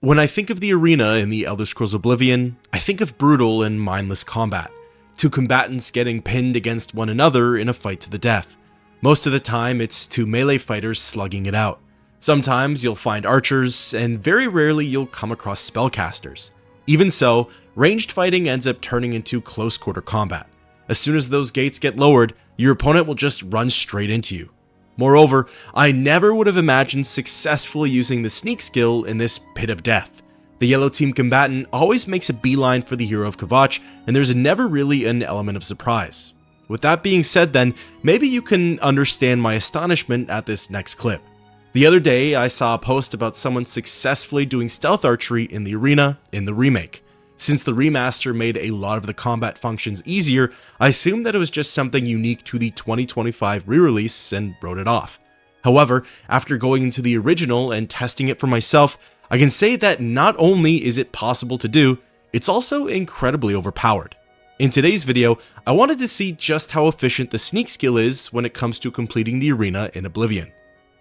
When I think of the arena in the Elder Scrolls Oblivion, I think of brutal and mindless combat. Two combatants getting pinned against one another in a fight to the death. Most of the time, it's two melee fighters slugging it out. Sometimes you'll find archers, and very rarely you'll come across spellcasters. Even so, ranged fighting ends up turning into close quarter combat. As soon as those gates get lowered, your opponent will just run straight into you. Moreover, I never would have imagined successfully using the sneak skill in this pit of death. The yellow team combatant always makes a beeline for the hero of Kvatch, and there's never really an element of surprise. With that being said then, maybe you can understand my astonishment at this next clip. The other day, I saw a post about someone successfully doing stealth archery in the arena in the remake. Since the remaster made a lot of the combat functions easier, I assumed that it was just something unique to the 2025 re-release and wrote it off. However, after going into the original and testing it for myself, I can say that not only is it possible to do, it's also incredibly overpowered. In today's video, I wanted to see just how efficient the sneak skill is when it comes to completing the arena in Oblivion.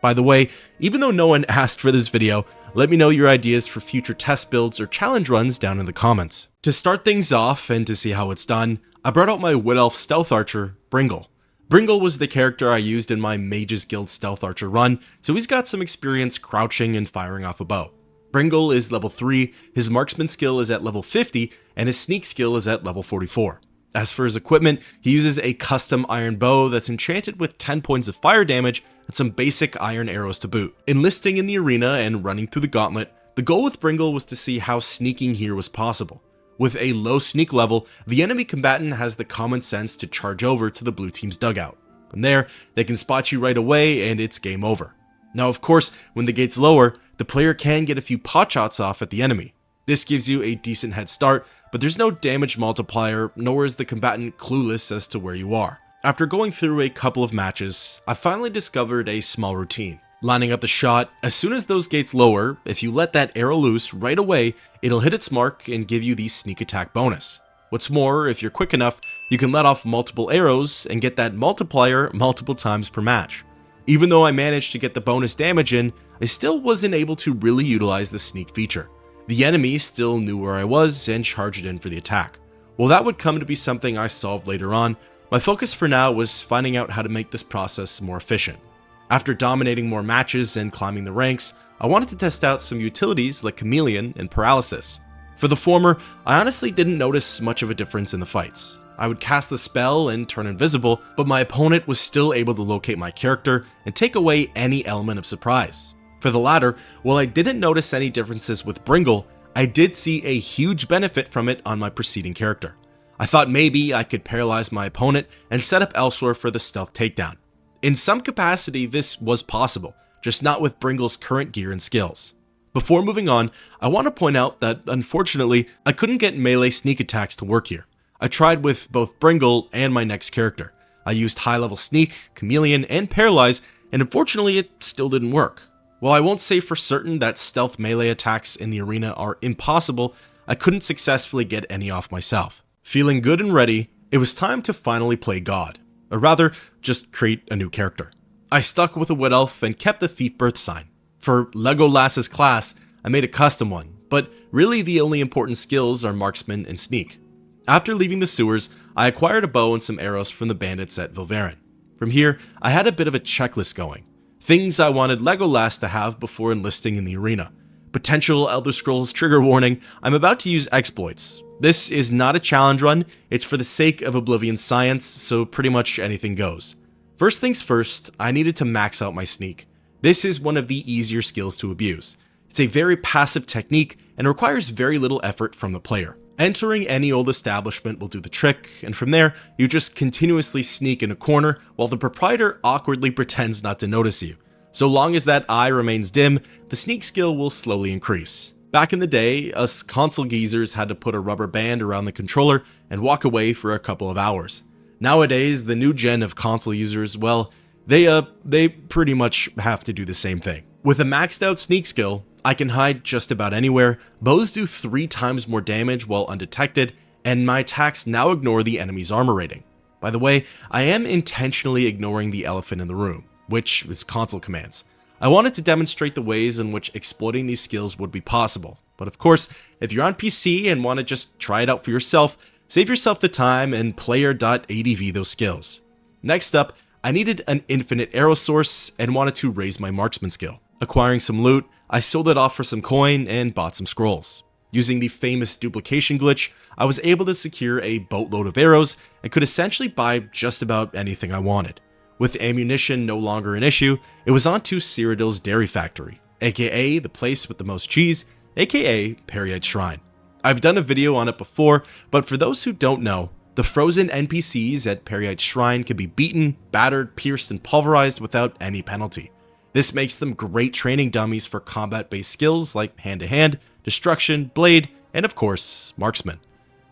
By the way, even though no one asked for this video, let me know your ideas for future test builds or challenge runs down in the comments. To start things off and to see how it's done, I brought out my Wood Elf stealth archer, Bringle. Bringle was the character I used in my Mages Guild stealth archer run, so he's got some experience crouching and firing off a bow. Bringle is level 3, his marksman skill is at level 50, and his sneak skill is at level 44. As for his equipment, he uses a custom iron bow that's enchanted with 10 points of fire damage and some basic iron arrows to boot. Enlisting in the arena and running through the gauntlet, the goal with Bringle was to see how sneaking here was possible. With a low sneak level, the enemy combatant has the common sense to charge over to the blue team's dugout. From there, they can spot you right away and it's game over. Now of course, when the gate's lower, the player can get a few potshots off at the enemy. This gives you a decent head start, but there's no damage multiplier, nor is the combatant clueless as to where you are. After going through a couple of matches, I finally discovered a small routine. Lining up the shot, as soon as those gates lower, if you let that arrow loose right away, it'll hit its mark and give you the sneak attack bonus. What's more, if you're quick enough, you can let off multiple arrows and get that multiplier multiple times per match. Even though I managed to get the bonus damage in, I still wasn't able to really utilize the sneak feature. The enemy still knew where I was and charged in for the attack. While that would come to be something I solved later on, my focus for now was finding out how to make this process more efficient. After dominating more matches and climbing the ranks, I wanted to test out some utilities like Chameleon and Paralysis. For the former, I honestly didn't notice much of a difference in the fights. I would cast the spell and turn invisible, but my opponent was still able to locate my character and take away any element of surprise. For the latter, while I didn't notice any differences with Bringle, I did see a huge benefit from it on my preceding character. I thought maybe I could paralyze my opponent and set up elsewhere for the stealth takedown. In some capacity, this was possible, just not with Bringle's current gear and skills. Before moving on, I want to point out that unfortunately, I couldn't get melee sneak attacks to work here. I tried with both Bringle and my next character. I used high level sneak, chameleon, and paralyze, and unfortunately it still didn't work. While I won't say for certain that stealth melee attacks in the arena are impossible, I couldn't successfully get any off myself. Feeling good and ready, it was time to finally play God, or rather, just create a new character. I stuck with a Wood Elf and kept the Thief Birth sign. For Legolas's class, I made a custom one, but really the only important skills are Marksman and Sneak. After leaving the sewers, I acquired a bow and some arrows from the bandits at Vilverin. From here, I had a bit of a checklist going. Things I wanted Legolas to have before enlisting in the arena. Potential Elder Scrolls trigger warning, I'm about to use exploits. This is not a challenge run, it's for the sake of Oblivion science, so pretty much anything goes. First things first, I needed to max out my sneak. This is one of the easier skills to abuse. It's a very passive technique and requires very little effort from the player. Entering any old establishment will do the trick, and from there, you just continuously sneak in a corner while the proprietor awkwardly pretends not to notice you. So long as that eye remains dim, the sneak skill will slowly increase. Back in the day, us console geezers had to put a rubber band around the controller and walk away for a couple of hours. Nowadays, the new gen of console users, well, they pretty much have to do the same thing. With a maxed out sneak skill, I can hide just about anywhere, bows do 3 times more damage while undetected, and my attacks now ignore the enemy's armor rating. By the way, I am intentionally ignoring the elephant in the room, which is console commands. I wanted to demonstrate the ways in which exploiting these skills would be possible. But of course, if you're on PC and want to just try it out for yourself, save yourself the time and player.adv those skills. Next up, I needed an infinite arrow source and wanted to raise my marksman skill. Acquiring some loot, I sold it off for some coin and bought some scrolls. Using the famous duplication glitch, I was able to secure a boatload of arrows and could essentially buy just about anything I wanted. With ammunition no longer an issue, it was on to Cyrodiil's Dairy Factory, aka the place with the most cheese, aka Periite Shrine. I've done a video on it before, but for those who don't know, the frozen NPCs at Periite Shrine can be beaten, battered, pierced, and pulverized without any penalty. This makes them great training dummies for combat-based skills like hand-to-hand, destruction, blade, and of course, marksman.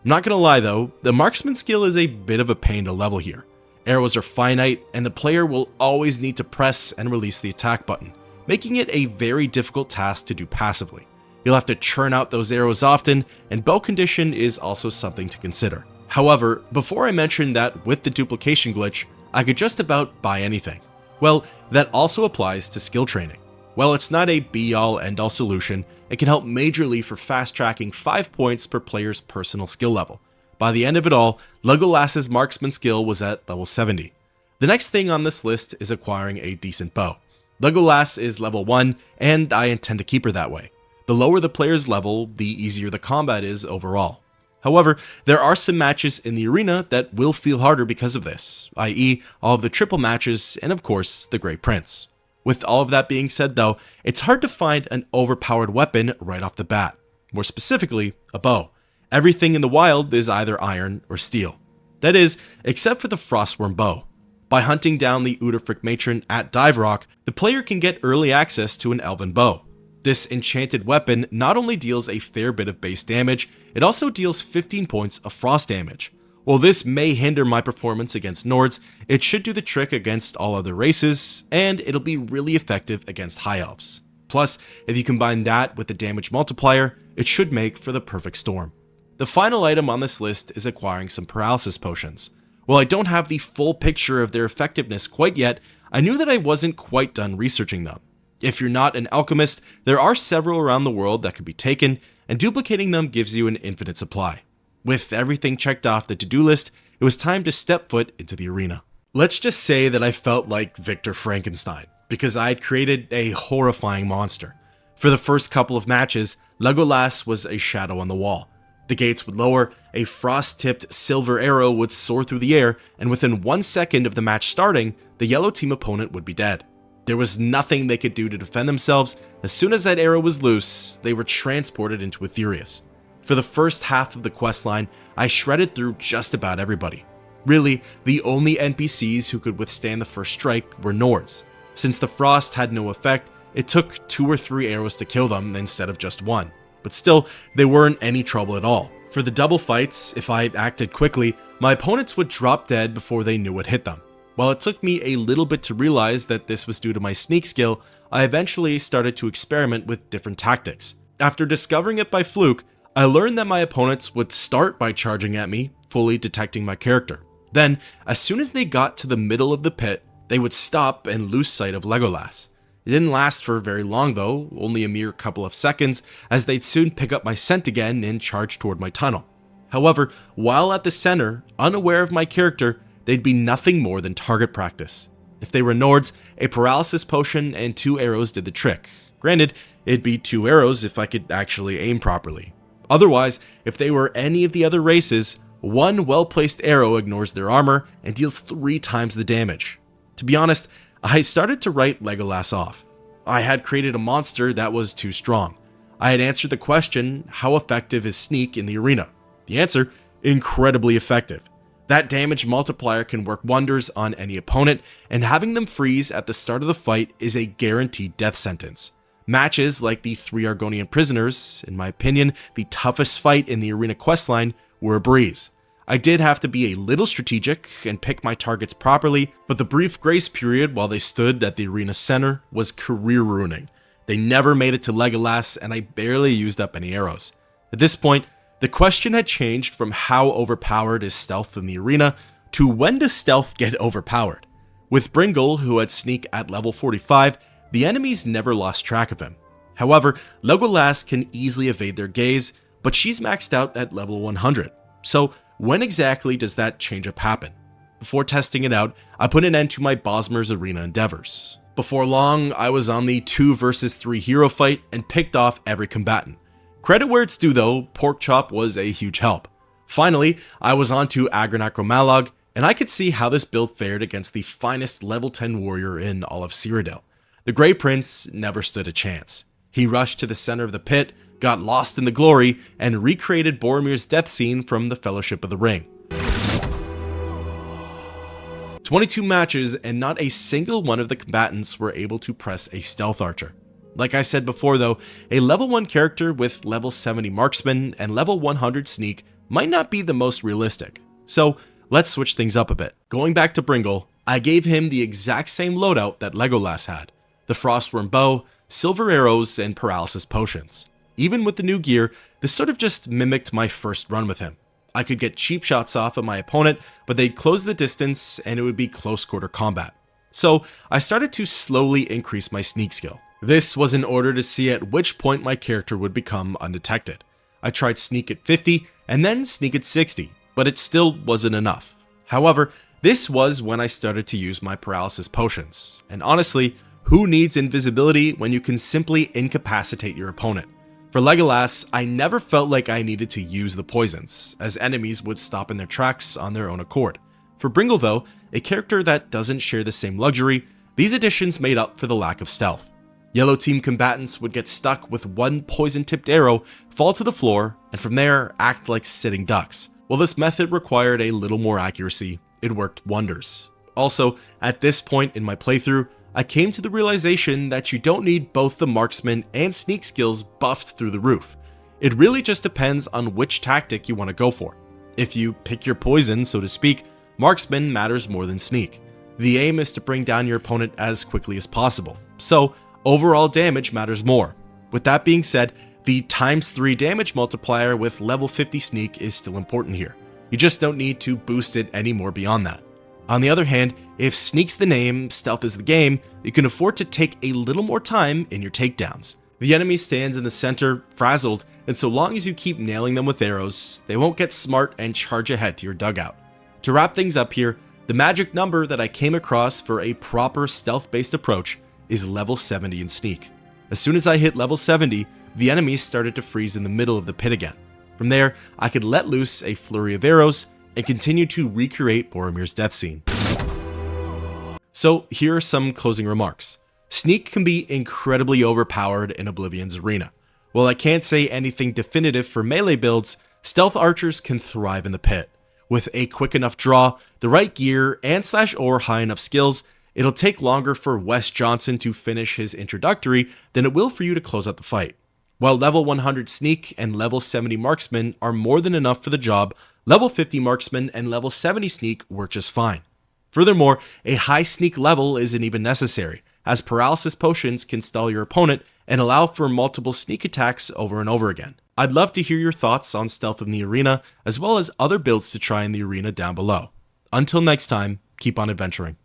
I'm not gonna lie though, the marksman skill is a bit of a pain to level here. Arrows are finite, and the player will always need to press and release the attack button, making it a very difficult task to do passively. You'll have to churn out those arrows often, and bow condition is also something to consider. However, before I mentioned that with the duplication glitch, I could just about buy anything. Well, that also applies to skill training. While it's not a be-all end-all solution, it can help majorly for fast-tracking 5 points per player's personal skill level. By the end of it all, Legolas's marksman skill was at level 70. The next thing on this list is acquiring a decent bow. Legolas is level 1, and I intend to keep her that way. The lower the player's level, the easier the combat is overall. However, there are some matches in the arena that will feel harder because of this, i.e. all of the triple matches and of course the Great Prince. With all of that being said though, it's hard to find an overpowered weapon right off the bat. More specifically, a bow. Everything in the wild is either iron or steel. That is, except for the Frostworm bow. By hunting down the Udafric matron at Dive Rock, the player can get early access to an elven bow. This enchanted weapon not only deals a fair bit of base damage, it also deals 15 points of frost damage. While this may hinder my performance against Nords, it should do the trick against all other races, and it'll be really effective against High Elves. Plus, if you combine that with the damage multiplier, it should make for the perfect storm. The final item on this list is acquiring some paralysis potions. While I don't have the full picture of their effectiveness quite yet, I knew that I wasn't quite done researching them. If you're not an alchemist, there are several around the world that could be taken, and duplicating them gives you an infinite supply. With everything checked off the to-do list, it was time to step foot into the arena. Let's just say that I felt like Victor Frankenstein, because I had created a horrifying monster. For the first couple of matches, Legolas was a shadow on the wall. The gates would lower, a frost-tipped silver arrow would soar through the air, and within 1 second of the match starting, the yellow team opponent would be dead. There was nothing they could do to defend themselves. As soon as that arrow was loose, they were transported into Aetherius. For the first half of the questline, I shredded through just about everybody. Really, the only NPCs who could withstand the first strike were Nords. Since the frost had no effect, it took 2 or 3 arrows to kill them instead of just 1. But still, they weren't any trouble at all. For the double fights, if I acted quickly, my opponents would drop dead before they knew what hit them. While it took me a little bit to realize that this was due to my sneak skill, I eventually started to experiment with different tactics. After discovering it by fluke, I learned that my opponents would start by charging at me, fully detecting my character. Then, as soon as they got to the middle of the pit, they would stop and lose sight of Legolas. It didn't last for very long though, only a mere couple of seconds, as they'd soon pick up my scent again and charge toward my tunnel. However, while at the center, unaware of my character, they'd be nothing more than target practice. If they were Nords, a paralysis potion and 2 arrows did the trick. Granted, it'd be 2 arrows if I could actually aim properly. Otherwise, if they were any of the other races, 1 well-placed arrow ignores their armor and deals 3 times the damage. To be honest, I started to write Legolas off. I had created a monster that was too strong. I had answered the question, how effective is sneak in the arena? The answer, incredibly effective. That damage multiplier can work wonders on any opponent, and having them freeze at the start of the fight is a guaranteed death sentence. Matches like the 3 Argonian prisoners, in my opinion, the toughest fight in the arena questline, were a breeze. I did have to be a little strategic and pick my targets properly, but the brief grace period while they stood at the arena center was career ruining. They never made it to Legolas, and I barely used up any arrows. At this point, the question had changed from how overpowered is stealth in the arena to when does stealth get overpowered. With Bringle, who had sneak at level 45, the enemies never lost track of him. However, Legolas can easily evade their gaze, but she's maxed out at level 100. So when exactly does that change up happen? Before testing it out, I put an end to my Bosmer's arena endeavors. Before long, I was on the 2 versus 3 hero fight and picked off every combatant. Credit where it's due though, Porkchop was a huge help. Finally, I was on to Agranacromalog, and I could see how this build fared against the finest level 10 warrior in all of Cyrodiil. The Grey Prince never stood a chance. He rushed to the center of the pit, got lost in the glory, and recreated Boromir's death scene from the Fellowship of the Ring. 22 matches and not a single one of the combatants were able to press a stealth archer. Like I said before though, a level 1 character with level 70 marksman and level 100 sneak might not be the most realistic. So let's switch things up a bit. Going back to Bringle, I gave him the exact same loadout that Legolas had. The Frostworm bow, silver arrows, and paralysis potions. Even with the new gear, this sort of just mimicked my first run with him. I could get cheap shots off of my opponent, but they'd close the distance and it would be close quarter combat. So I started to slowly increase my sneak skill. This was in order to see at which point my character would become undetected. I tried sneak at 50 and then sneak at 60, but it still wasn't enough. However, this was when I started to use my paralysis potions, and honestly, who needs invisibility when you can simply incapacitate your opponent? For Legolas, I never felt like I needed to use the poisons, as enemies would stop in their tracks on their own accord. For Bringle though, a character that doesn't share the same luxury, these additions made up for the lack of stealth. Yellow team combatants would get stuck with one poison-tipped arrow, fall to the floor, and from there act like sitting ducks. While this method required a little more accuracy, it worked wonders. Also, at this point in my playthrough, I came to the realization that you don't need both the marksman and sneak skills buffed through the roof. It really just depends on which tactic you want to go for. If you pick your poison, so to speak, marksman matters more than sneak. The aim is to bring down your opponent as quickly as possible, so overall damage matters more. With that being said, the ×3 damage multiplier with level 50 sneak is still important here. You just don't need to boost it any more beyond that. On the other hand, if sneak's the name, stealth is the game, you can afford to take a little more time in your takedowns. The enemy stands in the center, frazzled, and so long as you keep nailing them with arrows, they won't get smart and charge ahead to your dugout. To wrap things up here, the magic number that I came across for a proper stealth-based approach is level 70 in sneak. As soon as I hit level 70, the enemies started to freeze in the middle of the pit again. From there, I could let loose a flurry of arrows and continue to recreate Boromir's death scene. So here are some closing remarks. Sneak can be incredibly overpowered in Oblivion's arena. While I can't say anything definitive for melee builds, stealth archers can thrive in the pit. With a quick enough draw, the right gear, and /or high enough skills, it'll take longer for Wes Johnson to finish his introductory than it will for you to close out the fight. While level 100 sneak and level 70 marksman are more than enough for the job, level 50 marksman and level 70 sneak work just fine. Furthermore, a high sneak level isn't even necessary, as paralysis potions can stall your opponent and allow for multiple sneak attacks over and over again. I'd love to hear your thoughts on stealth in the arena, as well as other builds to try in the arena down below. Until next time, keep on adventuring.